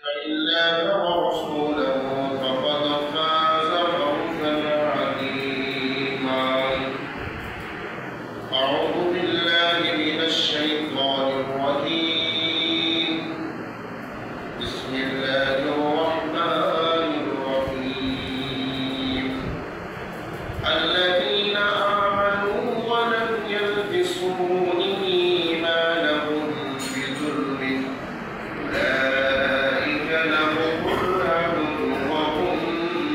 الله ورسوله فقد فاز فوزا عظيما. أعوذ بالله من الشيطان الرجيم. بسم الله الرحمن الرحيم. الذين آمنوا ولم يلبسوا إيمانهم بظلم أولئك لهم الأمن وهم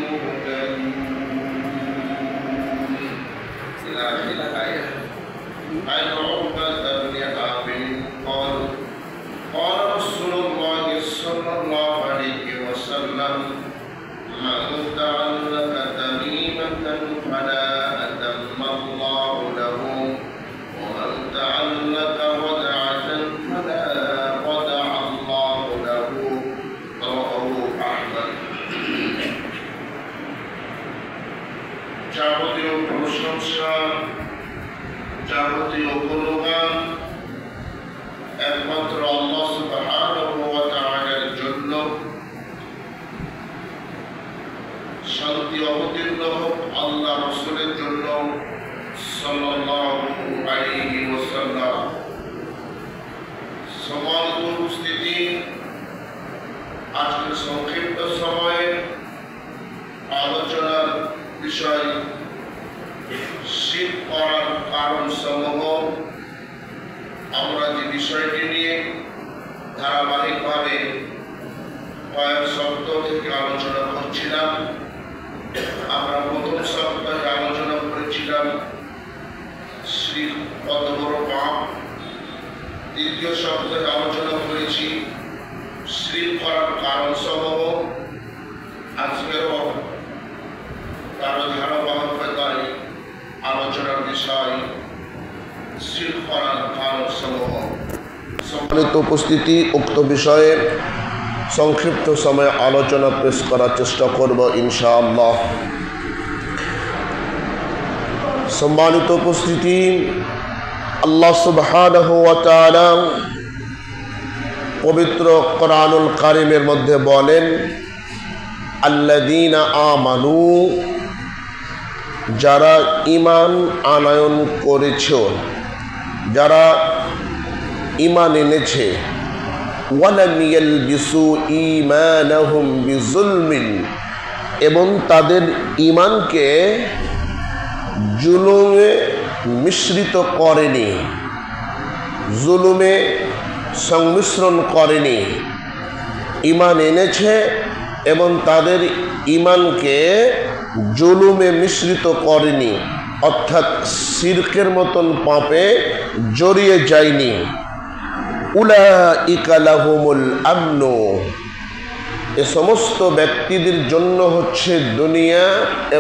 مهتدون. إلى آخر الآية. عن عقبة بن عامر قال قال رسول الله صلى الله عليه وسلم: من تعلق تميمة فلا أتم الله له، ومن تعلق ودعة فلا ودع الله له. رواه أحمد. যাবতীয় প্রশংসা, যাবতীয় গুণগান একমাত্র আল্লাহ সুবহানাহু ওয়া তাআলার জন্য। শান্তি অবতীর্ণ হোক আল্লাহ রাসূলের জন্য সাল্লাল্লাহু আলাইহি ওয়াসাল্লাম। সম্মানিত উপস্থিতি, আজকের সংক্ষিপ্ত সময়ে আলোচনার বিষয় শিরক করার কারণ সমূহ। আমরা যে বিষয়টি নিয়ে ধারাবাহিকভাবে কয়েক সপ্তাহ থেকে আলোচনা করছিলাম, আমরা প্রথম সপ্তাহে আলোচনা করেছিলাম শিরক কত বড় পাপ। দ্বিতীয় সপ্তাহে আলোচনা করেছি শিরক করার কারণ সমূহ। আজকেরও তার ধারাবাহিকতায় আলোচনার বিষয় শিরক করার কারণ সমূহ। সম্মানিত উপস্থিতি, উক্ত বিষয়ে সংক্ষিপ্ত সময়ে আলোচনা পেশ করার চেষ্টা করব ইনশাআল্লাহ। সম্মানিত উপস্থিতি, আল্লাহ সুবহানাহু ওয়া তাআলা পবিত্র কোরআনুল কারীমের মধ্যে বলেন, আল্লাযীনা আমানু, যারা ঈমান আনয়ন করেছে, যারা ঈমান এনেছে, ওয়ালাম ইয়ালবিসু ঈমানাহুম বিযুলমিন, এবং তাদের ঈমানকে জুলুমে মিশ্রিত করেনি, জুলুমে সংমিশ্রণ করেনি। ঈমান এনেছে এবং তাদের ঈমানকে জুলুমে মিশ্রিত করেনি, অর্থাৎ শিরকের মতন পাপে জড়িয়ে যায়নি। উলাইকা লাহুমুল আমনু, এ সমস্ত ব্যক্তিদের জন্য হচ্ছে দুনিয়া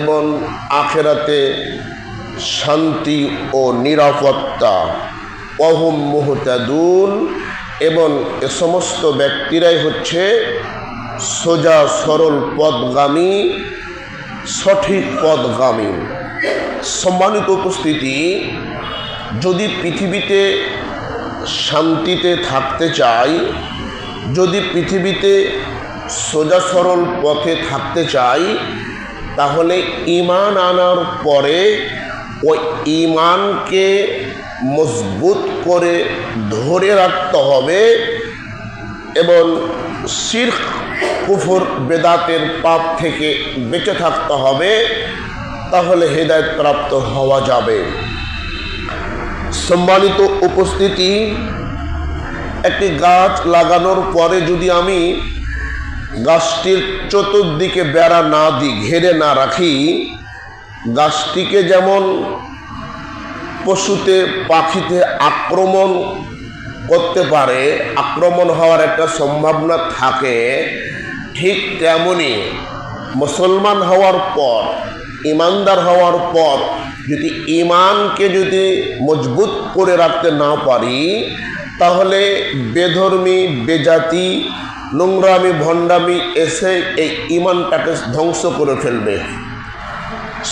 এবং আখিরাতে শান্তি ও নিরাপত্তা। ওয়াহুম মুহতাদুন, এবং এ সমস্ত ব্যক্তিরাই হচ্ছে সোজা সরল পথগামী, সঠিক পথগামী। সম্মানিত উপস্থিতি, যদি পৃথিবীতে শান্তিতে থাকতে চাই, যদি পৃথিবীতে সোজা সরল পথে থাকতে চাই, তাহলে ঈমান আনার পরে ওই ঈমানকে মজবুত করে ধরে রাখতে হবে এবং শিরক, কুফর, বেদাতের পাপ থেকে বেঁচে থাকতে হবে, তাহলে হেদায়েত প্রাপ্ত হওয়া যাবে। সম্মানিত উপস্থিতি, একটি গাছ লাগানোর পরে যদি আমি গাছটির চতুর্দিকে বেড়া না দিই, ঘেরে না রাখি, গাছটিকে যেমন পশুতে পাখিতে আক্রমণ করতে পারে, আক্রমণ হওয়ার একটা সম্ভাবনা থাকে, ঠিক তেমনি মুসলমান হওয়ার পর, ঈমানদার হওয়ার পর যদি ঈমানকে যদি মজবুত করে রাখতে না পারি, তাহলে বেধর্মী, বেজাতি, নোংরামি, ভণ্ডামি এসে এই ঈমানটাকে ধ্বংস করে ফেলবে।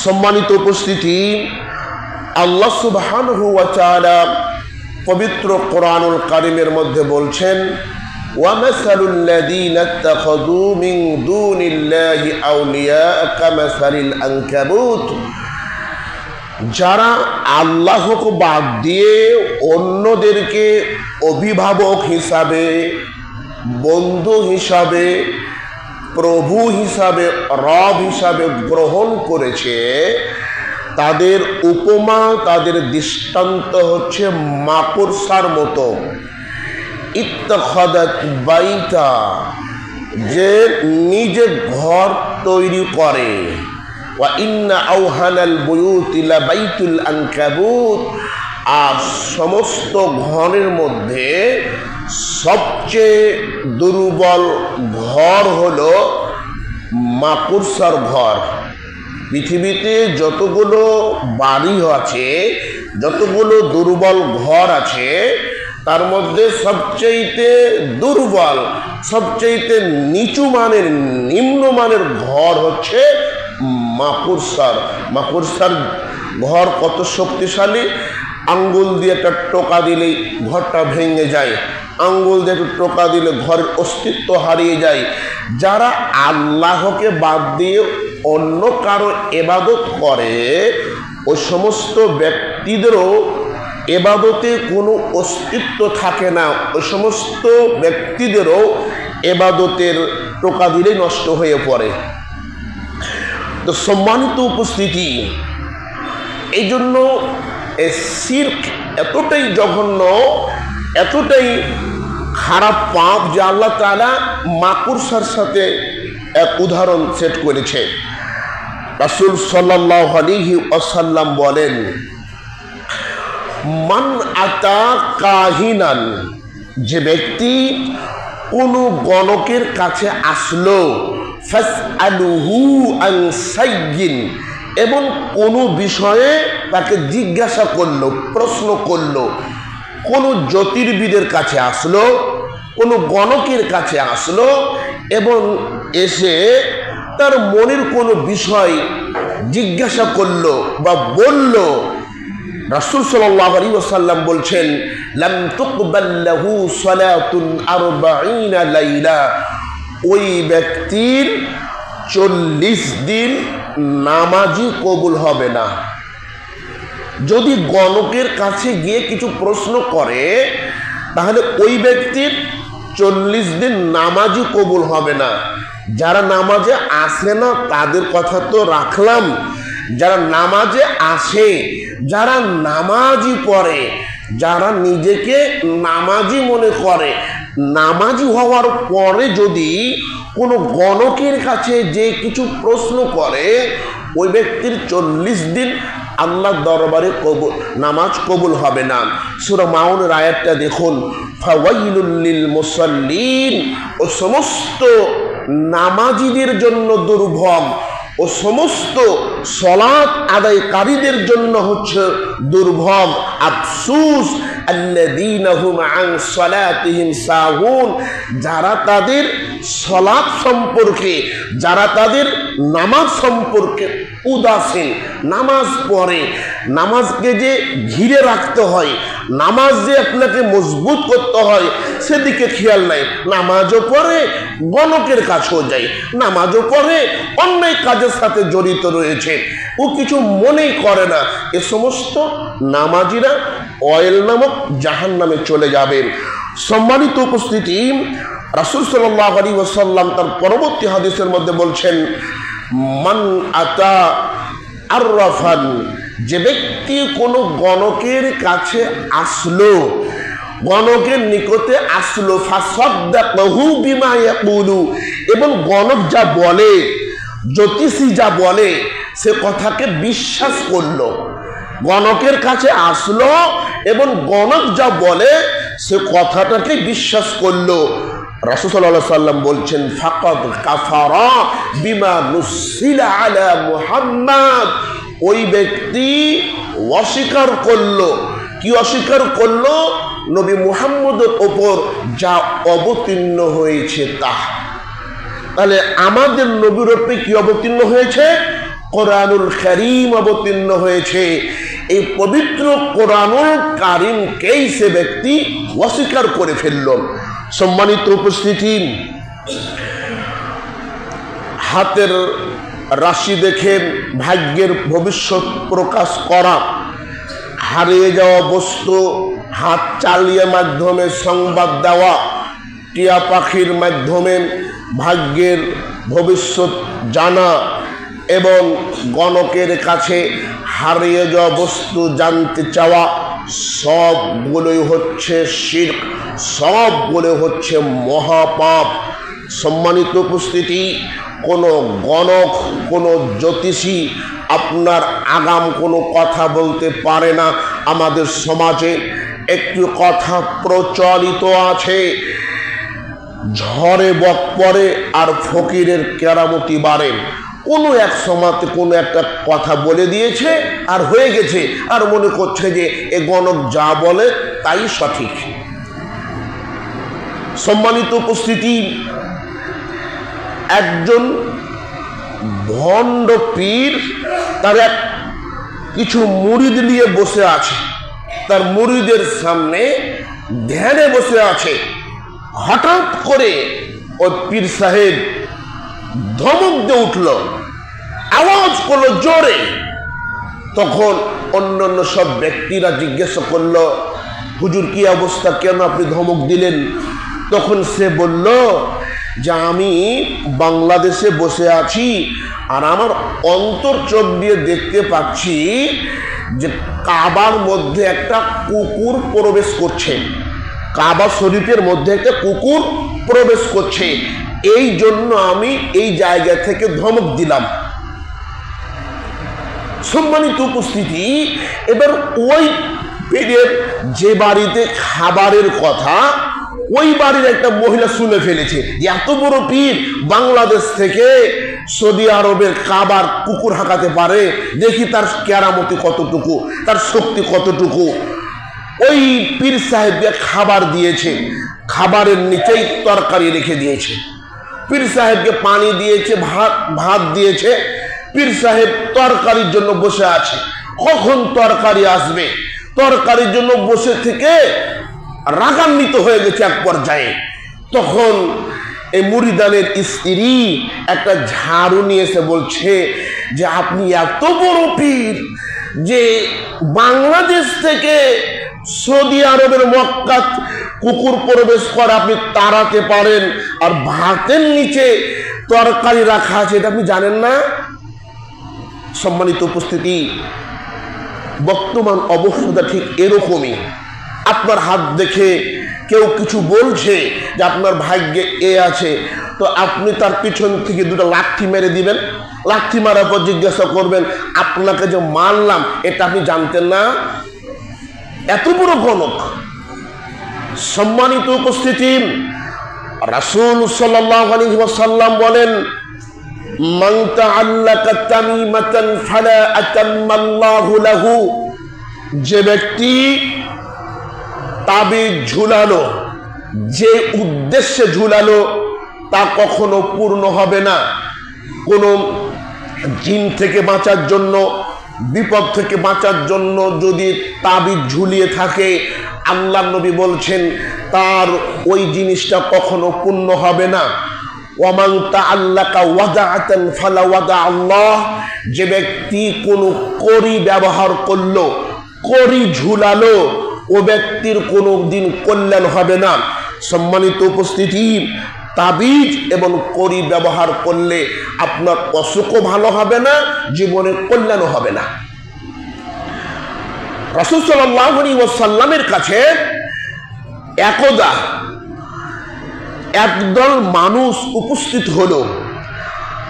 সম্মানিত উপস্থিতি, আল্লাহ সুবহানাহু ওয়া তাআলা পবিত্র কোরআনুল কারীমের মধ্যে বলছেন, ওয়ামাসালুল লাযীনা ইত্তাখাযু মিন দুনিল্লাহি আউলিয়া কামাসালিল আনকাবুত, যারা আল্লাহকে বাদ দিয়ে অন্যদেরকে অভিভাবক হিসাবে, বন্ধু হিসাবে, প্রভু হিসাবে, রব হিসাবে গ্রহণ করেছে, তাদের উপমা, তাদের দৃষ্টান্ত হচ্ছে মাকড়সার মতো। ইত্তাখাযাত বাইতা, যে নিজে ঘর তৈরি করে। ওয়া ইন্না আওহানাল বুয়ুতি লাবাইতুল আনকাবুত, আর সমস্ত ঘরের মধ্যে সবচেয়ে দুর্বল ঘর হলো মাকড়সার ঘর। পৃথিবীতে যতগুলো বাড়ি আছে, যতগুলো দুর্বল ঘর আছে, তার মধ্যে সবচেয়ে দুর্বল, সবচেয়ে নিচু মানের, নিম্নমানের ঘর হচ্ছে মাকড়সার। মাকড়সার ঘর কত শক্তিশালী! আঙ্গুল দিয়ে একটা টোকা দিলেই ঘরটা ভেঙে যায়, আঙ্গুল দিয়ে একটা টোকা দিলে ঘরের অস্তিত্ব হারিয়ে যায়। যারা আল্লাহকে বাদ দিয়ে অন্য কারো ইবাদত করে, ওই সমস্ত ব্যক্তিদেরও ইবাদতে কোনো অস্তিত্ব থাকে না, ওই সমস্ত ব্যক্তিদেরও ইবাদতের টোকা দিলেই নষ্ট হয়ে পড়ে। তো সম্মানিত উপস্থিতি, এই জন্য শিরক এতটাই জঘন্য, এতটাই খারাপ পাপ যে আল্লাহ তাআলা মাকড়সার সাথে এক উদাহরণ সেট করেছে। রাসূল সাল্লাল্লাহু আলাইহি ওয়াসাল্লাম বলেন, মান আতা কাহিনান, যে ব্যক্তি কোনো গণকের কাছে আসলো, ফাসআলুহু আন সাইয়্যিন, এবং কোনো বিষয়ে তাকে জিজ্ঞাসা করলো, প্রশ্ন করলো। কোনো জ্যোতির্বিদের কাছে আসলো, কোনো গণকের কাছে আসলো এবং এসে তার মনের কোনো বিষয় জিজ্ঞাসা করলো বা বলল, রাসূল সাল্লাল্লাহু আলাইহি ওয়াসাল্লাম বলছেন, লাম তুকবাল লাহু সালাতুন 40 লাইলা, ওই ব্যক্তির 40 দিন নামাজই কবুল হবে না। যদি গণকের কাছে গিয়ে কিছু প্রশ্ন করে, তাহলে ওই ব্যক্তির 40 দিন নামাজই কবুল হবে না। যারা নামাজে আসে না তাদের কথা তো রাখলাম, যারা নামাজে আসে, যারা নামাজই পড়ে, যারা নিজেকে নামাজি মনে করে, নামাজি হওয়ার পরে যদি কোনো গণকের কাছে যে কিছু প্রশ্ন করে, ওই ব্যক্তির 40 দিন আল্লাহর দরবারে নামাজ কবুল হবে না। সূরা মাউনের আয়াতটা দেখুন, ফাওয়াইলুল লিল মুসাল্লিন, ও সমস্ত নামাজীদের জন্য দুর্ভোগ, ও সমস্ত সালাত আদায়কারীদের জন্য হচ্ছে দুর্ভোগ। আফসুস আল্লাযীনা হুম আন সালাতিহিম সাহুন, যারা তাদের সালাত সম্পর্কে, যারা তাদের নামাজ সম্পর্কে উদাসীন। নামাজ পড়ে, নামাজকে যে ঘিরে রাখতে হয়, নামাজ যে আপনাকে মজবুত করতে হয়, সেদিকে খেয়াল নাই। নামাজও পড়ে, গণকের কাছেও যায়, নামাজও পড়ে, অন্যায় কাজের সাথে জড়িত রয়েছে, ও কিছু মনেই করে না। এ সমস্ত নামাজিরা অয়েল নামক জাহান্নামে চলে যাবেন। সম্মানিত উপস্থিতি, রাসূল সাল্লাল্লাহু আলাইহি ওয়াসাল্লাম তার পরবর্তী হাদিসের মধ্যে বলছেন, মান আতা আররাফান, যে ব্যক্তি কোনো গণকের কাছে আসলো, গণকের নিকটে আসলো, ফাসাদ্দাকাহু বিমা ইয়াকুলু, এবং গণক যা বলে, জ্যোতিষী যা বলে, সে কথাকে বিশ্বাস করলো। গণকের কাছে আসলো এবং গণক যা বলে সে কথাটাকে বিশ্বাস করলো। রাসূল সাল্লাল্লাহু আলাইহি ওয়াসাল্লাম বলছেন, ফাকাদ কাফারা বিমা নুসিলা আলা মুহাম্মাদ, ওই ব্যক্তি অস্বীকার করলো। কি অস্বীকার করলো? নবী মুহাম্মদের ওপর যা অবতীর্ণ হয়েছে তা। তাহলে আমাদের নবীর উপরে কি অবতীর্ণ হয়েছে? কোরআনুল কারীম অবতীর্ণ হয়েছে। এই পবিত্র কোরআনুল কারীমকেই সে ব্যক্তি অস্বীকার করে ফেলল। সম্মানিত উপস্থিতি, হাতের রাশি দেখে ভাগ্যের ভবিষ্যৎ প্রকাশ করা, হারিয়ে যাওয়া বস্তু হাত চালিয়ে মাধ্যমে সংবাদ দেওয়া, টিয়া পাখির মাধ্যমে ভাগ্যের ভবিষ্যৎ জানা এবং গণকের কাছে হারিয়ে যাওয়া বস্তু জানতে চাওয়া, সবগুলোই হচ্ছে শিরক, সবগুলো হচ্ছে মহাপাপ। সম্মানিত উপস্থিতি, কোনো গণক, কোনো জ্যোতিষী আপনার আগাম কোনো কথা বলতে পারে না। আমাদের সমাজে একটি কথা প্রচলিত আছে, ঝড়ে বক পড়ে আর ফকিরের কেরামতি বাড়ে। কোনো এক সময়তে কোনো একটা কথা বলে দিয়েছে আর হয়ে গেছে, আর মনে করছে যে এ গণক যা বলে তাই সঠিক। সম্মানিত উপস্থিতি, একজন ভণ্ড পীর তার কিছু মুরিদ নিয়ে বসে আছে, তার মুরিদের সামনে ধ্যানে বসে আছে। হঠাৎ করে ওই পীর সাহেব ধমক দিয়ে উঠল, আওয়াজ করলো জোরে। তখন অন্যান্য সব ব্যক্তিরা জিজ্ঞাসা করলো, হুজুর কি অবস্থা, কেন আপনি ধমক দিলেন? তখন সে বলল যে আমি বাংলাদেশে বসে আছি আর আমার অন্তর চোখ দিয়ে দেখতে পাচ্ছি যে কাবার মধ্যে একটা কুকুর প্রবেশ করছে, কাবা শরীফের মধ্যে একটা কুকুর প্রবেশ করছে, এই জন্য আমি এই জায়গা থেকে ধমক দিলাম। সম্মানিত উপস্থিতি, এবার ওই পীরের যে বাড়িতে খাবারের কথা, ওই বাড়ির একটা মহিলা শুনে ফেলেছে যে এত বড় পীর বাংলাদেশ থেকে সৌদি আরবের কাবার কুকুর হাঁকাতে পারে, দেখি তার কেরামতি কতটুকু, তার শক্তি কতটুকু। ওই পীর সাহেবকে খাবার দিয়েছে, খাবারের নিচেই তরকারি রেখে দিয়েছে। পীর সাহেবকে পানি দিয়েছে, ভাত দিয়েছে। পীর সাহেব তরকারির জন্য বসে আছে, কখন তরকারি আসবে, তরকারির জন্য বসে থেকে রাগান্বিত হয়ে গেছে এক পর্যায়ে। তখন এই মুরিদানের স্ত্রী একটা ঝাড়ু নিয়ে এসে বলছে যে আপনি এত বড় পীর যে বাংলাদেশ থেকে সৌদি আরবের মক্কাত কুকুর প্রবেশ করে আপনি তাড়াতে পারেন, আর ভাতের নিচে তরকারি রাখা আছে, এটা আপনি জানেন না? সম্মানিত উপস্থিতি, বর্তমান অবস্থাটা ঠিক এরকমই। আপনার হাত দেখে কেউ কিছু বলছে যে আপনার ভাগ্যে এ আছে, তো আপনি তার পিছন থেকে দুটো লাঠি মেরে দিবেন। লাঠি মারার পর জিজ্ঞাসা করবেন আপনাকে যে মারলাম এটা আপনি জানতেন না? এত বড় গণক। সম্মানিত উপস্থিতি, রাসূল সাল্লাল্লাহু আলাইহি ওয়াসাল্লাম বলেন, মান তাআল্লাকা তামিমাতান ফালা আতাম্মাল্লাহু লাহু, যে ব্যক্তি তাবিজ ঝুলালো, যে উদ্দেশ্যে ঝুলালো তা কখনো পূর্ণ হবে না। কোনো জিন থেকে বাঁচার জন্য, বিপদ থেকে বাঁচার জন্য যদি তাবিজ ঝুলিয়ে থাকে, আল্লাহর নবী বলছেন তার ওই জিনিসটা কখনো পূর্ণ হবে না। ওয়ামান তাআল্লাকা ওয়াদাআতান ফালা ওয়াদা আল্লাহ, যে ব্যক্তি কোনো কড়ি ব্যবহার করলো, কড়ি ঝুলালো, ও ব্যক্তির কোনো দিন কল্যাণ হবে না। সম্মানিত উপস্থিতি, তাবিজ এবং কড়ি ব্যবহার করলে আপনার অসুখও ভালো হবে না, জীবনে কল্যাণও হবে না। রাসূল সাল্লাল্লাহু আলাইহি ওয়াসাল্লামের কাছে একদা একদল মানুষ উপস্থিত হলো।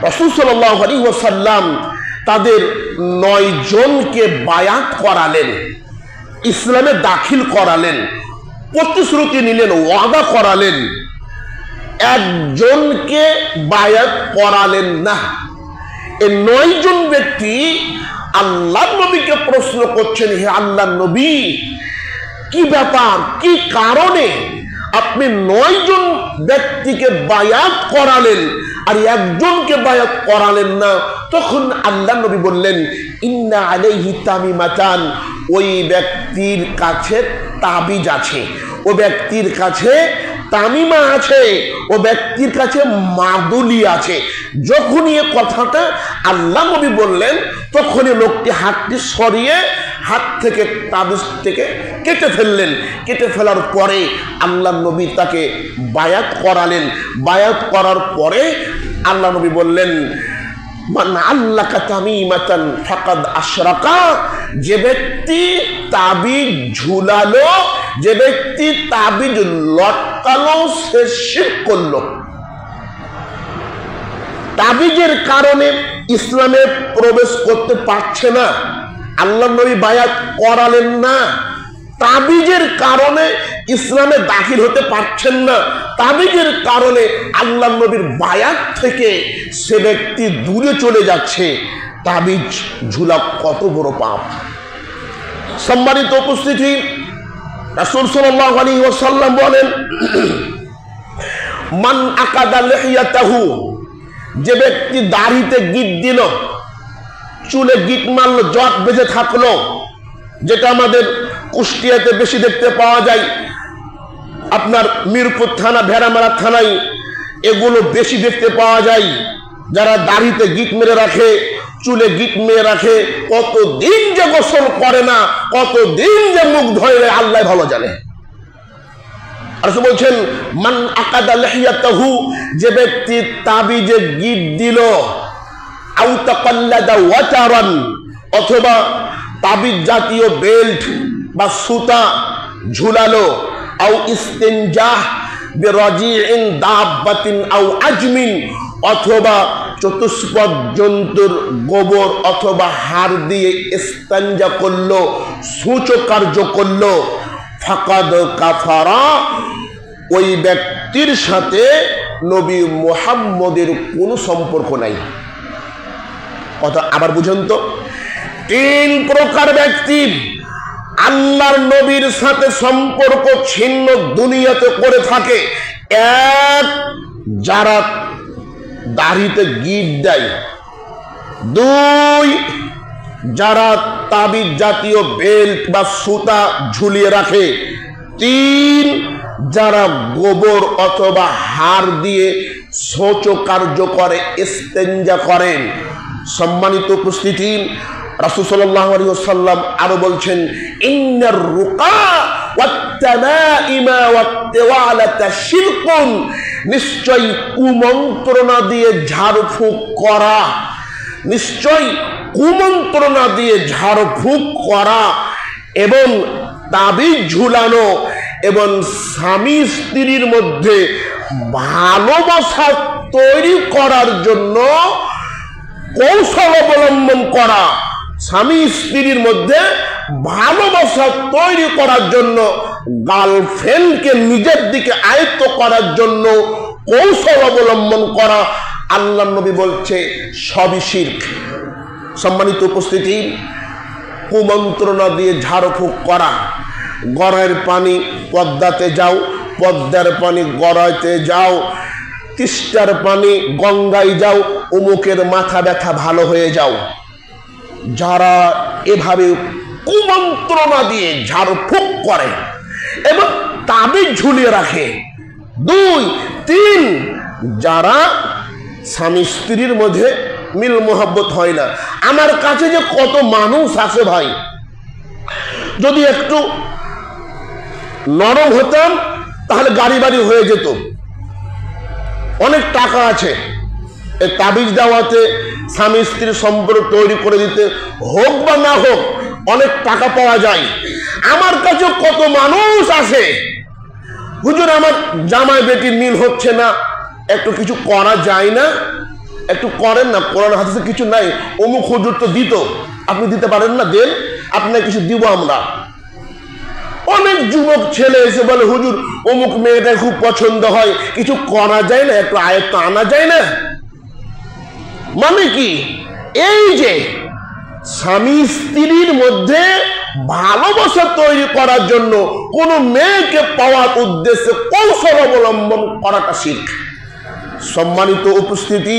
রাসূল সাল্লাল্লাহু আলাইহি ওয়াসাল্লাম তাদের 9 জনকে বায়াত করালেন, ইসলামে দাখিল করালেন, প্রতিশ্রুতি নিলেন, ওয়াদা করালেন। একজনকে বায়াত করালেন না। এই 9 জন ব্যক্তি আল্লাহর নবীকে প্রশ্ন করছেন, হে আল্লাহর নবী, কি ব্যাপার, কি কারণে আপনি 9 জন ব্যক্তিকে বায়াত করালেন আর একজনকে বায়াত করালেন না? তখন আল্লাহর নবী বললেন, ইন্না আলাইহি তামিমাতান, ওই ব্যক্তির কাছে তাবিজ আছে, ওই ব্যক্তির কাছে তামিমা আছে, ও ব্যক্তির কাছে মাদুলি আছে। যখনই এ কথাটা আল্লাহ নবী বললেন, তখনই লোকটি হাতটি সরিয়ে হাত থেকে তাবিজ থেকে কেটে ফেললেন। কেটে ফেলার পরে আল্লাহ নবী তাকে বায়াত করালেন। বায়াত করার পরে আল্লাহ নবী বললেন, মান আল্লাকা তামিমাতান ফাকাদ আশরাকা, যে ব্যক্তি তাবিজ ঝুলালো, যে ব্যক্তি তাবিজ লটকালো, সে শিরক করলো। তাবিজের কারণে ইসলামে প্রবেশ করতে পারছে না, আল্লাহ নবী বায়াত করালেন না। তাবিজের কারণে ইসলামে দাখিল হতে পারছেন না, তাবিজের কারণে আল্লাহ নবীর বায়াত থেকে সে ব্যক্তি দূরে চলে যাচ্ছে। তাবিজ ঝুলা কত বড় পাপ! সম্মানিত উপস্থিতি, রাসূল সাল্লাল্লাহু আলাইহি ওয়াসাল্লাম বলেন, মান আকাদা লিহিয়াতাহু, যে ব্যক্তি দাড়িতে গিট দিল, চুলে গিট মারলো, জট বেঁধে থাকলো, যেটা আমাদের কুষ্টিয়াতে বেশি দেখতে পাওয়া যায়, আপনার মিরপুর থানা, ভেড়ামারা থানায় এগুলো বেশি দেখতে পাওয়া যায়। যারা দাড়িতে গিট মেরে রাখে, চুলে গিট মেরে রাখে, কতদিন যে গোসল করে না, কতদিন যে মুখ ধরে, আল্লাহ ভালো জানে। আর বলছেন, মান আকাদা লিহিয়াতাহু, যে ব্যক্তি তাবিজে গিট দিল, আও তাকাল্লাদা ওয়াতারান, অথবা তাবিজ জাতীয় বেল্ট বা সুতা ঝুলালো, আও ইস্তিনজাহ বিরাজিইন দাব্বাতিন আও আজমিন, অথবা চতুষ্পদ জন্তুর গোবর অথবা হাড় দিয়ে ইস্তিনজা করলো, সূচক কার্য করলো, ফাকাদ কাফারা, ওই ব্যক্তির সাথে নবী মুহাম্মদের কোনো সম্পর্ক নাই। কথা আবার বুঝুন তো, তিন প্রকার ব্যক্তি আল্লাহর নবীর সাথে সম্পর্ক ছিন্ন দুনিয়াতে করে থাকে। এক, যারা দাড়িতে গিট দেয়। দুই, যারা তাবিজ জাতীয় বেল্ট বা সুতা ঝুলিয়ে রাখে। তিন, যারা গোবর অথবা হাড় দিয়ে শৌচ কার্য করে, ইস্তেঞ্জা করেন। সম্মানিত উপস্থিতি, রাসূল সাল্লাল্লাহু আলাইহি ওয়াসাল্লাম আরো বলছেন, ইন্নার রুকা ওয়াত তামাইমা ওয়াত তিওয়ালাতা শিরকুন, নিশ্চয়ই কুমন্ত্রণা দিয়ে ঝাড়ফুঁক করা, নিশ্চয়ই কুমন্ত্রণা দিয়ে ঝাড়ফুঁক করা এবং তাবিজ ঝুলানো এবং স্বামী স্ত্রীর মধ্যে ভালোবাসা তৈরি করার জন্য কৌশল অবলম্বন করা, স্বামী স্ত্রীর মধ্যে ভালোবাসা তৈরি করার জন্য, গার্লফ্রেন্ডকে নিজের দিকে আয়ত্ত করার জন্য কৌশল অবলম্বন করা, আল্লাহ নবী বলছে সবই শিরক। সম্মানিত উপস্থিতি, কুমন্ত্রণা দিয়ে ঝাড়ফুঁক করা, গড়াইয়ের পানি পদ্মাতে যাও, পদ্মার পানি গড়াইতে যাও, তিস্তার পানি গঙ্গায় যাও, অমুকের মাথা ব্যথা ভালো হয়ে যাও। যারা এভাবে কুমন্ত্রণা দিয়ে ঝাড়ফুঁক করে এবং তাবিজ ঝুলিয়ে রাখে। দুই, তিন, যারা স্বামী স্ত্রীর মধ্যে মিল মোহাব্বত হয় না। আমার কাছে যে কত মানুষ আছে ভাই, যদি একটু নরম হতাম তাহলে গাড়ি বাড়ি হয়ে যেত, অনেক টাকা আছে, এই তাবিজ দেওয়াতে স্বামী স্ত্রীর সম্পর্ক তৈরি করে দিতে, হোক বা না হোক, অনেক টাকা পাওয়া যায়। আমার কাছে কত মানুষ আছে, হুজুর আমার জামাই বেটির মিল হচ্ছে না, একটু কিছু করা যায় না, একটু করেন না, কোরআন হাদিসে কিছু নাই, অমুক হুজুর তো দিত, আপনি দিতে পারেন না, দেন, আপনাকে কিছু দিব আমরা। অনেক যুবক ছেলে এসে বলে, হুজুর অমুক মেয়েটা খুব পছন্দ হয়, কিছু করা যায় না, একটু আয়ত্ত আনা যায় না। মানে কি, এই যে স্বামী স্ত্রীর মধ্যে ভালোবাসা তৈরি করার জন্য কোন মেয়েকে পাওয়ার উদ্দেশ্যে কৌশল অবলম্বন করাটা শিরক। সম্মানিত উপস্থিতি,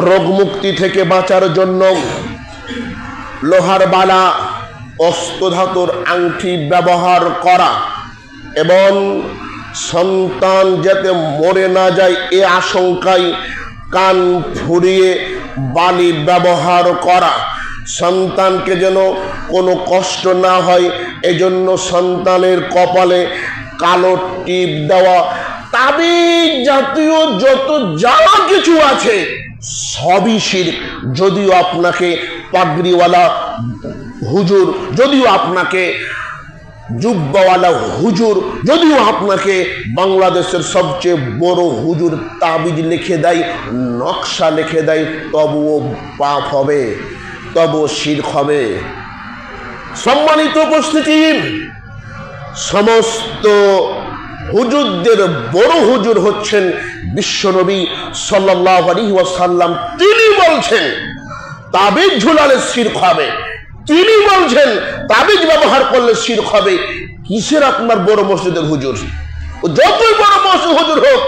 রোগ মুক্তি থেকে বাঁচার জন্য লোহার বালা, অস্ত্রধাতুর আংটি ব্যবহার করা এবং সন্তান যাতে মরে না যায় এ আশঙ্কায় কান ফুরিয়ে বালি ব্যবহার করা, সন্তানকে যেন কোনো কষ্ট না হয় এজন্য সন্তানের কপালে কালো টিপ দেওয়া, তাবিজ জাতীয় যত যা কিছু আছে সবই শিরক। যদিও আপনাকে পাগড়িওয়ালা হুজুর, যদিও আপনাকে জুব্বাওয়ালা হুজুর, যদিও আপনাকে বাংলাদেশের সবচেয়ে বড় হুজুর তাবিজ লিখে দেয়, নকশা লিখে দেয়, তবুও পাপ হবে, তবুও শিরক হবে। সম্মানিত উপস্থিতি, সমস্ত হুজুরদের বড় হুজুর হচ্ছেন বিশ্বনবী সাল্লাল্লাহু আলাইহি ওয়াসাল্লাম। তিনি বলছেন তাবিজ ঝুলালে শিরক হবে, তিনি বলছেন তাবিজ ব্যবহার করলে শিরক হবে। কিসের আপনার বড় মসজিদের হুজুর? যতই বড় মসজিদ হুজুর হোক,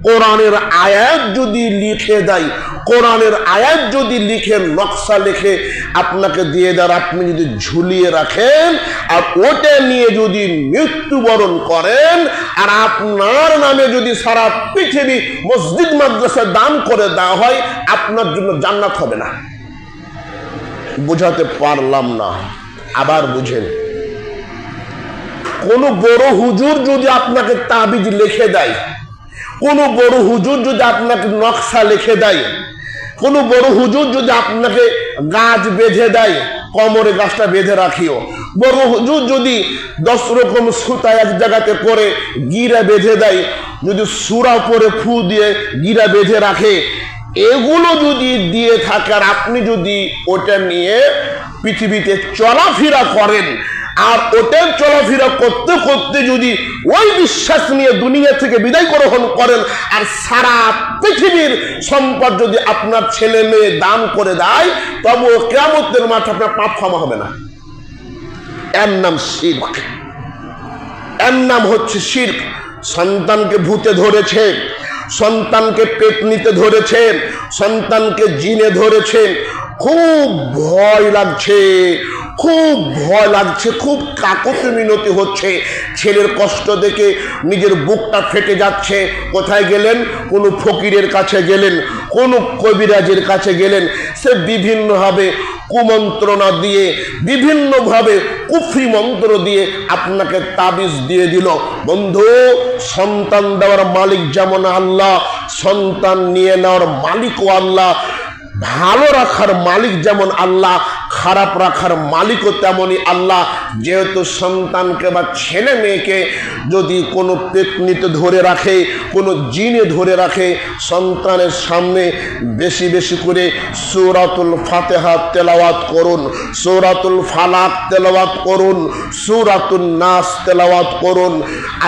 কোরআনের আয়াত যদি লিখে দেয়, কোরআনের আয়াত যদি লিখে নকশা লিখে আপনাকে দিয়ে দেয়, আপনি যদি ঝুলিয়ে রাখেন আর ওটা নিয়ে যদি মৃত্যুবরণ করেন, আর আপনার নামে যদি সারা পৃথিবী মসজিদ মাদ্রাসা দান করে দেওয়া হয়, আপনার জন্য জান্নাত হবে না। বোঝাতে পারলাম না, আবার বুঝেন। কোন বড় হুজুর যদি আপনাকে তাবিজ লিখে দেয়, কোন বড় হুজুর যদি আপনাকে নকশা লিখে দেয়, কোন বড় হুজুর যদি আপনাকে গাছ বেঁধে দেয়, কোমরে গাছটা বেঁধে রাখিও, বড় হুজুর যদি 10 রকম সুতা এক জায়গাতে করে গিরা বেঁধে দেয়, যদি সূরা পড়ে ফু দিয়ে গিরা বেঁধে রাখে, এগুলো যদি দিয়ে থাকে আর আপনি যদি ওটা নিয়ে পৃথিবীতে চলাফেরা করেন, আর ওটার চলাফেরা করতে করতে যদি ওই বিশ্বাস নিয়ে দুনিয়া থেকে বিদায় গ্রহণ করেন, আর সারা পৃথিবীর সম্পদ যদি আপনার ছেলে মেয়ে দান করে দেয়, তবুও কিয়ামতের মাঠে আপনার পাপ ক্ষমা হবে না। এর নাম শিরক, এর নাম হচ্ছে শিরক। সন্তানকে ভূতে ধরেছে, সন্তানকে পেটনিতে ধরেছেন, সন্তানকে জিনে ধরেছেন, খুব ভয় লাগছে, খুব ভয় লাগছে, খুব কাকুতি মিনতি হচ্ছে, ছেলের কষ্ট দেখে নিজের বুকটা ফেটে যাচ্ছে। কোথায় গেলেন? কোনো ফকিরের কাছে গেলেন, কোনো কবিরাজের কাছে গেলেন, সে বিভিন্নভাবে কুমন্ত্রণা দিয়ে, বিভিন্নভাবে কুফরি মন্ত্র দিয়ে আপনাকে তাবিজ দিয়ে দিল। বন্ধু, সন্তান দেওয়ার মালিক যেমন আল্লাহ, সন্তান নিয়ে নেওয়ার মালিকও আল্লাহ। ভালো রাখার মালিক যেমন আল্লাহ, খারাপ রাখার মালিকও তেমনই আল্লাহ। যেহেতু সন্তানকে বা ছেলে মেয়েকে যদি কোনো পেটনিতে ধরে রাখে, কোনো জিনে ধরে রাখে, সন্তানের সামনে বেশি বেশি করে সূরাতুল ফাতিহা তেলাওয়াত করুন, সূরাতুল ফালাক তেলাওয়াত করুন, সূরাতুন নাস তেলাওয়াত করুন,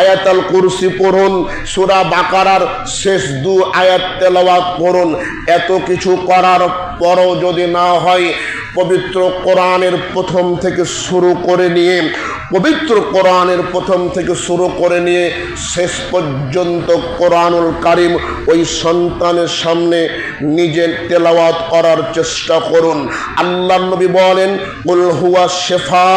আয়াতুল কুরসি পড়ুন, সূরা বাকারার শেষ 2 আয়াত তেলাওয়াত করুন। এত কিছু করার পরও যদি না হয়, পবিত্র কোরআনের প্রথম থেকে শুরু করে নিয়ে, পবিত্র কোরআনের প্রথম থেকে শুরু করে নিয়ে শেষ পর্যন্ত কোরআনুল কারীম ওই সন্তানের সামনে নিজে তেলাওয়াত করার চেষ্টা করুন। আল্লাহর নবী বলেন, কুল হুয়া শিফা,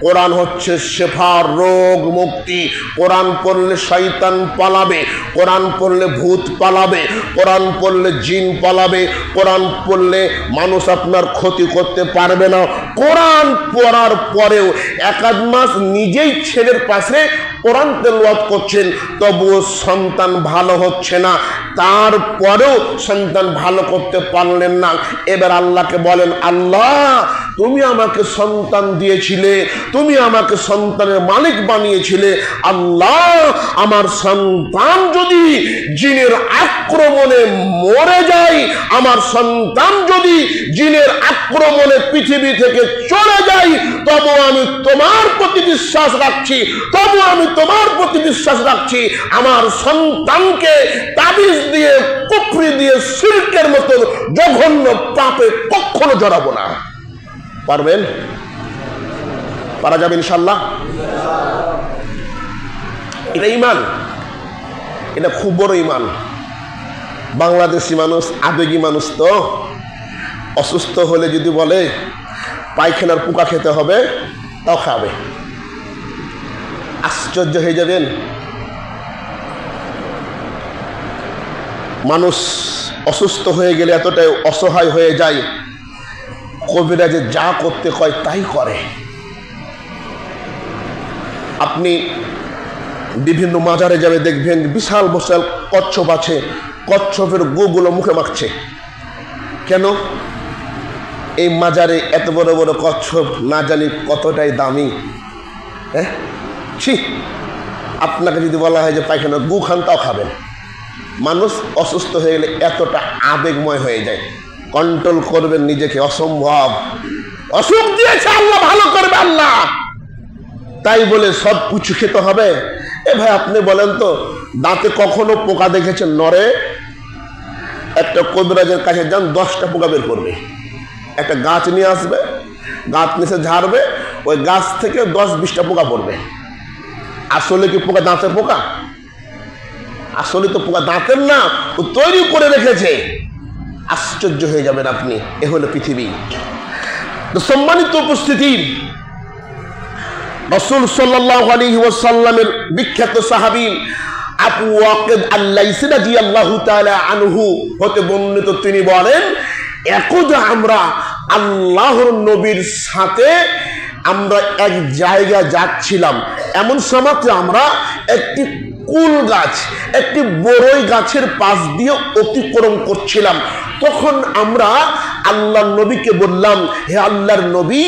কোরআন হচ্ছে শিফা, রোগ মুক্তি। কোরআন পড়লে শয়তান পালাবে, কোরআন পড়লে ভূত পালাবে, কোরআন পড়লে জিন পালাবে, কোরআন পড়লে মানুষ আপনার ক্ষতি করতে পারবে না। কোরআন পড়ার পরেও 1 মাস নিজেই ছেলের পাশে কোরআন তেলাওয়াত করছেন, তবুও সন্তান ভালো হচ্ছে না, তারপরেও সন্তান ভালো করতে পারলেন না। এবার আল্লাহকে বলেন, আল্লাহ তুমি আমাকে সন্তান দিয়েছিলে, তুমি আমাকে সন্তানের মালিক বানিয়েছিলে, আল্লাহ আমার সন্তান যদি জিনের আক্রমণে মরে যায়, আমার সন্তান যদি জিনের আক্রমণে পৃথিবী থেকে চলে যায়, তবু আমি তোমার প্রতি বিশ্বাস রাখছি, তবু আমি তোমার প্রতি বিশ্বাস রাখছি, আমার সন্তানকে তাবিজ দিয়ে, কুফরি দিয়ে, শিরকের মতো জঘন্য পাপে কখনো জড়াবো না। পারবেন? পারা যাবে ইনশাআল্লাহ? এটা ঈমান, এটা খুব বড় ঈমান। বাংলাদেশি মানুষ আবেগী মানুষ, তো অসুস্থ হলে যদি বলে পায়খানার পোকা খেতে হবে, তাও খাবে। আশ্চর্য হয়ে যাবেন, মানুষ অসুস্থ হয়ে গেলে এতটাই অসহায় হয়ে যায়, কবিরাজে যা করতে কয় তাই করে। আপনি বিভিন্ন মাজারে যাবে, দেখবেন বিশাল বিশাল কচ্ছপ আছে, কচ্ছপের গোগুলো মুখে মাখছে। কেন? এই মাজারে এত বড় বড় কচ্ছপ না জানি কতটাই দামি। হ্যাঁ, ছি, আপনাকে যদি বলা হয় যে পায়খানা গু খান, তাও খাবেন। মানুষ অসুস্থ হয়ে গেলে এতটা আবেগময় হয়ে যায়, কন্ট্রোল করবেন নিজেকে অসম্ভব। অসুখ দিয়েছে আল্লাহ, ভালো করবে আল্লাহ, তাই বলে সব কিছু খেতে হবে? এ ভাই, আপনি বলেন তো, দাঁতে কখনো পোকা দেখেছেন নরে? একটা কবিরাজের কাছে যান, 10টা পোকা বের করবে। একটা গাছ নিয়ে আসবে, গাছ নিচে ঝাড়বে, ওই গাছ থেকে 10-20টা পোকা পড়বে। আসলে কি পোকা দাঁতের পোকা? আসলে তো পোকা দাঁতের না, ও তৈরি করে রেখেছে। আশ্চর্য হয়ে যাবেন আপনি। এ হলো পৃথিবী। তো সম্মানিত উপস্থিতি, রাসূল সাল্লাল্লাহু আলাইহি ওয়াসাল্লামের বিখ্যাত সাহাবী আবু ওয়াকিদ আল-লাইসি রাদিয়াল্লাহু তাআলা আনহু হতে বর্ণিত, তিনি বলেন, একদা আমরা আল্লাহর নবীর সাথে আমরা এক জায়গা যাচ্ছিলাম। এমন সময় আমরা একটি কুল গাছ, একটি বড়ই গাছের পাশ দিয়ে অতিক্রম করছিলাম। তখন আমরা আল্লাহর নবীকে বললাম, হে আল্লাহর নবী,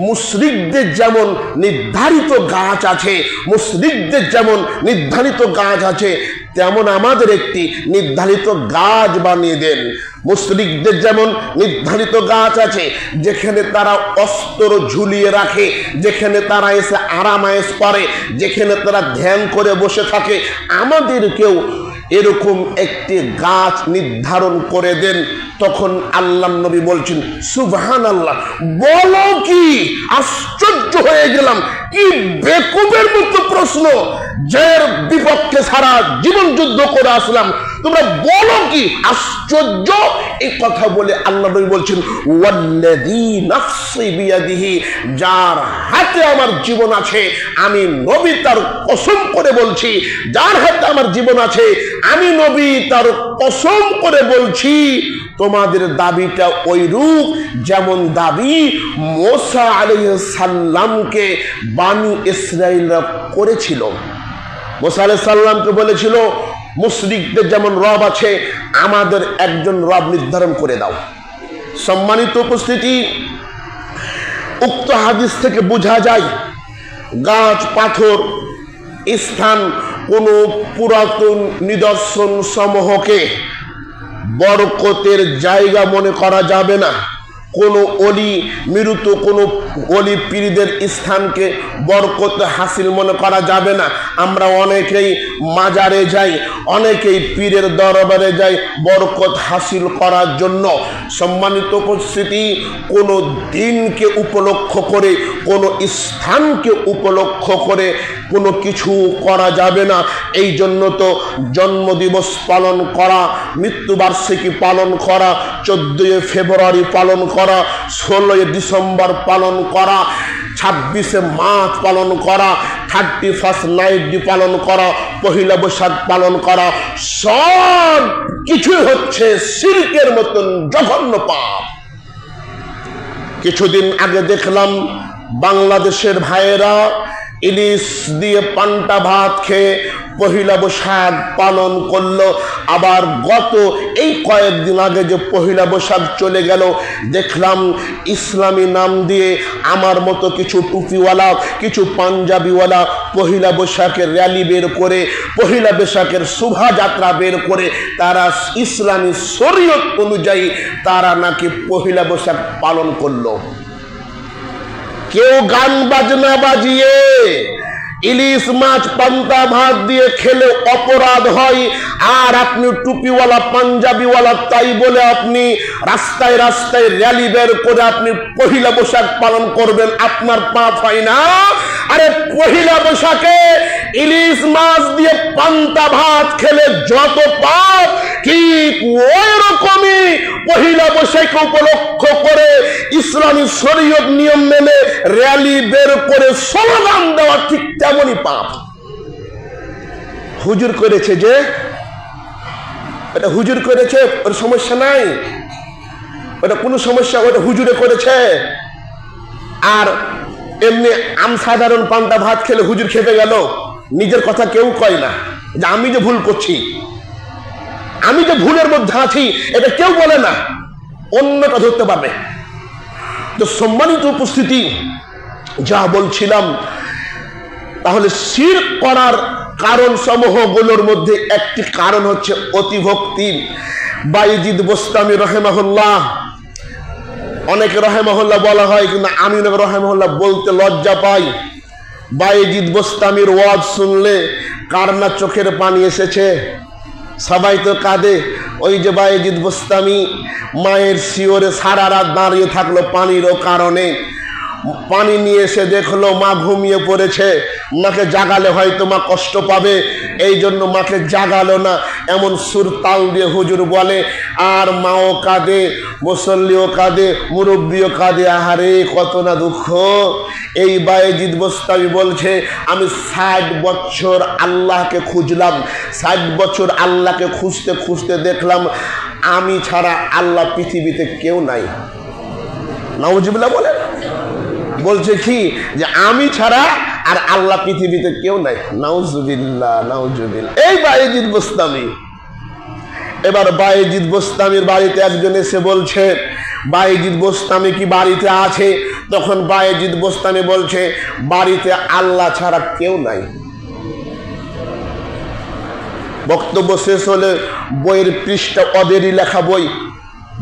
মুশরিকদের যেমন নির্ধারিত গাছ আছে, মুশরিকদের যেমন নির্ধারিত গাছ আছে, তেমন আমাদের একটি নির্ধারিত গাছ বানিয়ে দেন। মুশরিকদের যেমন নির্ধারিত গাছ আছে, যেখানে তারা অস্ত্র ঝুলিয়ে রাখে, যেখানে তারা এসে আরামায়েশ করে, যেখানে তারা ধ্যান করে বসে থাকে, আমাদেরকেও এরকম একটি গাছ নির্ধারণ করে দেন। তখন আল্লাহ নবী বলছেন, সুবহানাল্লাহ, বলো কি? আশ্চর্য হয়ে গেলাম, কি বেকুবের মতো প্রশ্ন, যার বিপক্ষে সারা জীবন যুদ্ধ করে আসলাম, তোমরা বলো কি? আশ্চর্য। এই কথা বলে আল্লাহ নবী বলছেন, ওয়াল্লাযী নাফসি বিয়াদিহি, যার হাতে আমার জীবন আছে, আমি নবী তার কসম করে বলছি, যার হাতে আমার জীবন আছে, আমি নবী তার কসম করে বলছি, তোমাদের দাবিটা ওই রূপ যেমন দাবি মুসা আলাইহিস সালামকে বানি ইসরাইলরা করেছিল। মুসা আলাইহিস সালামকে বলেছিল, মুশরিকদের যেমন রব আছে, আমাদের একজন রব নির্ধারণ করে দাও। সম্মানিত উপস্থিতি, উক্ত হাদিস থেকে বোঝা যায়, গাছ, পাথর, স্থান, কোন পুরাতন নিদর্শন সমূহকে বরকতের জায়গা মনে করা যাবে না। কোন অলি, মৃত কোন অলি পীরদের স্থানকে বরকত হাসিল মনে করা যাবে না। আমরা অনেকেই মাজারে যাই, অনেকেই পীরের দরবারে যাই বরকত হাসিল করার জন্য। সম্মানিত উপস্থিতি, কোন দিনকে উপলক্ষ করে, কোন স্থানকে উপলক্ষ করে কোনো কিছু করা যাবে না। এই জন্য তো জন্মদিবস পালন করা, মৃত্যুবার্ষিকী পালন করা, 14 ফেব্রুয়ারি পালন করা, 16 ডিসেম্বর পালন করা, 26 মার্চ পালন করা, 31 নাইট ডে পালন করা, পহিলা বৈশাখ পালন করা, সব কিছুই হচ্ছে শিরকের মতন জঘন্য পাপ। কিছুদিন আগে দেখলাম বাংলাদেশের ভাইয়েরা ইলিশ দিয়ে পান্তা ভাত খেয়ে পহিলা বৈশাখ পালন করলো। আবার গত এই কয়েকদিন আগে যে পহিলা বৈশাখ চলে গেল, দেখলাম ইসলামী নাম দিয়ে আমার মতো কিছু টুপিওয়ালা, কিছু পাঞ্জাবিওয়ালা পহিলা বৈশাখের র্যালি বের করে, পহিলা বৈশাখের শোভাযাত্রা বের করে, তারা ইসলামী শরীয়ত অনুযায়ী তারা নাকি পহিলা বৈশাখ পালন করলো। কেউ গান বাজনা বাজিয়ে ইলিশ মাছ পান্তা ভাত দিয়ে খেলে অপরাধ হয়, আর আপনি টুপিওয়ালা পাঞ্জাবিওয়ালা তাই বলে আপনি রাস্তায় রাস্তায় র্যালি বের করে আপনি পহিলা বৈশাখ পালন করবেন, আপনার পাপ হয় না? আরে পহিলা বৈশাখে ইলিশ মাছ দিয়ে পান্তা ভাত খেলে যত পাপ, ঠিক ওই রকমই পহিলা বৈশাখ উপলক্ষ করে ইসলামী শরীয়ত নিয়ম মেনে র্যালি বের করে স্লোগান দেওয়া ঠিক তেমনই পাপ। হুজুর করেছে যে ওটা হুজুর করেছে, ওর সমস্যা নাই, ওটা কোনো সমস্যা, ওটা হুজুরে করেছে। আর এমনি সাধারণ পান্তা ভাত খেলে হুজুর খেতে গেল, নিজের কথা কেউ কয় না যে আমি যে ভুল করছি, আমি যে ভুলের মধ্যে আছি, এটা কেউ বলে না, অন্যটা ধরতে পারবে। তো সম্মানিত উপস্থিতি, যা বলছিলাম, তাহলে শিরক করার কারণ সমূহগুলোর মধ্যে একটি কারণ হচ্ছে অতিভক্তি। বায়েজিদ বোস্তামি রাহিমাহুল্লাহ, অনেকে রাহিমাহুল্লাহ বলা হয় কিন্তু আমি রাহিমাহুল্লাহ বলতে লজ্জা পাই। বায়েজিদ বোস্তামির ওয়াজ শুনলে কার না চোখের পানি এসেছে? সবাই তো কাঁদে। ওই যে বায়েজিদ বোস্তামি মায়ের শিওরে সারা রাত দাঁড়িয়ে থাকলো পানিরও কারণে, পানি নিয়ে এসে দেখলো মা ঘুমিয়ে পড়েছে, মাকে জাগালে হয়তো মা কষ্ট পাবে, এই জন্য মাকে জাগালো না, এমন সুর তাল দিয়ে হুজুর বলে। আর মাও কাঁদে, মুসল্লিও কাঁদে, মুরব্বিও কাঁদে, আহারে কত না দুঃখ। এই বায়েজিদ বোস্তামি বলছে, আমি 60 বছর আল্লাহকে খুঁজলাম, 60 বছর আল্লাহকে খুঁজতে খুঁজতে দেখলাম আমি ছাড়া আল্লাহ পৃথিবীতে কেউ নাই। নাউজুবিল্লাহ বলেন। বলছে কি যে আমি ছাড়া আর আল্লাহ পৃথিবীতে কেউ নাই। নাউজুবিল্লাহ, নাউজুবিল্লাহ। এই বায়েজিদ বোস্তামি। এবার বায়েজিদ বোস্তামির বাড়িতে একজন এসে বলছে, বায়েজিদ বোস্তামি কি বাড়িতে আছে? তখন বায়েজিদ বোস্তামি বলছে, বাড়িতে আল্লাহ ছাড়া কেউ নাই। বক্তব্য শেষ হলে বইয়ের পৃষ্ঠা, ওদেরই লেখা বই,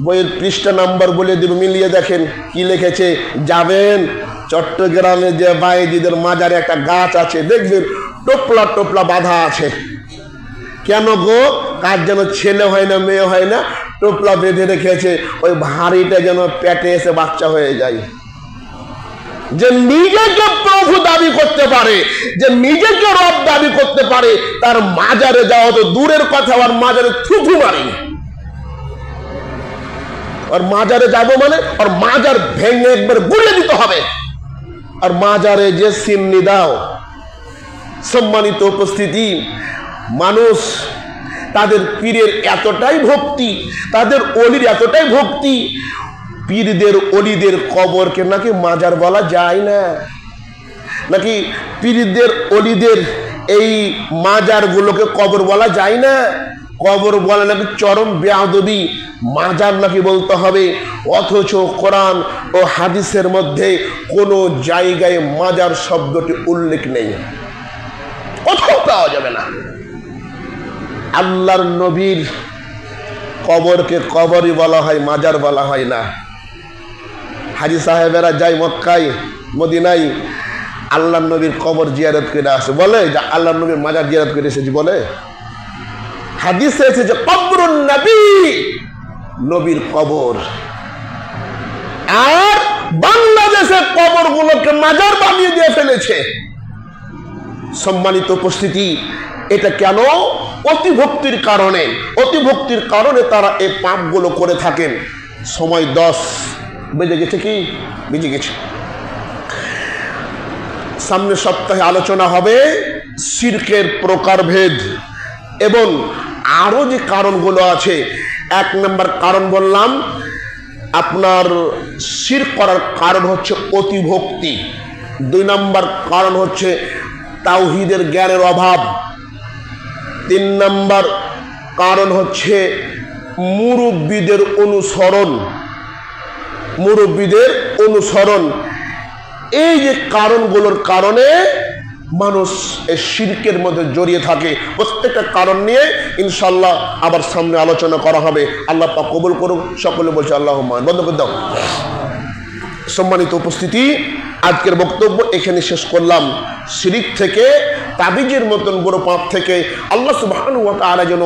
বইয়ের পৃষ্ঠা নাম্বার বলে দেব, মিলিয়ে দেখেন কি লিখেছে। যাবেন চট্টগ্রামে যে বায়েজিদের মাজারে একটা গাছ আছে, দেখবেন টোপলা টোপলা বাঁধা আছে। কেন গো? কার যেন ছেলে হয় না মেয়ে হয় না, টোপলা বেঁধে রেখেছে, ওই ভারীটা যেন পেটে এসে বাচ্চা হয়ে যায়। যে নিজেকে প্রভু দাবি করতে পারে, যে নিজেকে রব দাবি করতে পারে, তার মাজারে যাওয়া তো দূরের কথা, আর মাজারে থুথু মারি। আর মাজারে যাবো মানে আর মাজার ভেঙে একবার গুড়িয়ে দিতে হবে। আর মাজারে যে সিন্নি দাও। সম্মানিত উপস্থিতি, মানুষ তাদের পীরের এতটাই ভক্তি, তাদের অলির এতটাই ভক্তি, পীরদের অলিদের কবরকে নাকি মাজার বলা যায় না, নাকি পীরদের অলিদের এই মাজারগুলোকে কবর বলা যায় না। কবর বলা নাকি চরম বেয়াদবি, মাজার নাকি বলতে হবে। অথচ কোরআন ও হাদিসের মধ্যে কোনো জায়গায় মাজার শব্দটি উল্লেখ নেই, কোথাও পাওয়া যাবে না। আল্লাহর নবীর কবরকে কবরই বলা হয়, মাজার বলা হয় না। হাজি সাহেবেরা যায় মক্কায় মদিনায়, আল্লাহর নবীর কবর জিয়ারত করে আসে, বলে যে আল্লাহর নবীর মাজার জিয়ারত করে এসেছি, বলে। হাদিসে এসেছে কবরুন নবী, নবীর কবর। আর বাংলাদেশের কবরগুলোকে মাজার বানিয়ে দিয়ে ফেলেছে। সম্মানিত উপস্থিতি, এটা কেন? অতিভক্তির কারণে। অতিভক্তির কারণে তারা এই পাপগুলো করে থাকেন। সময় 10 বেজে গেছে, কি বেজে গেছে। সামনের সপ্তাহে আলোচনা হবে শিরকের প্রকারভেদ এবং আরো যে কারণগুলো আছে। 1 নম্বর কারণ বললাম, আপনার শিরক করার কারণ হচ্ছে অতিভক্তি। 2 নম্বর কারণ হচ্ছে তাওহীদের জ্ঞানের অভাব। 3 নম্বর কারণ হচ্ছে মুরব্বিদের অনুসরণ। মুরব্বিদের অনুসরণ। এই যে কারণগুলোর কারণে মানুষ এই শিরকের মধ্যে জড়িয়ে থাকে। প্রত্যেকটা কারণ নিয়ে ইনশাআল্লাহ আবার সামনে আলোচনা করা হবে। আল্লাহ পাক কবুল করুন। সকলে বলছে আল্লাহুম্মা আমিন। বন্ধ করে দাও। সম্মানিত উপস্থিতি, আজকের বক্তব্য এখানে শেষ করলাম। শিরক থেকে, তাবিজের মতন বড় পাপ থেকে আল্লাহ সুবহানাহু ওয়া তাআলা যেন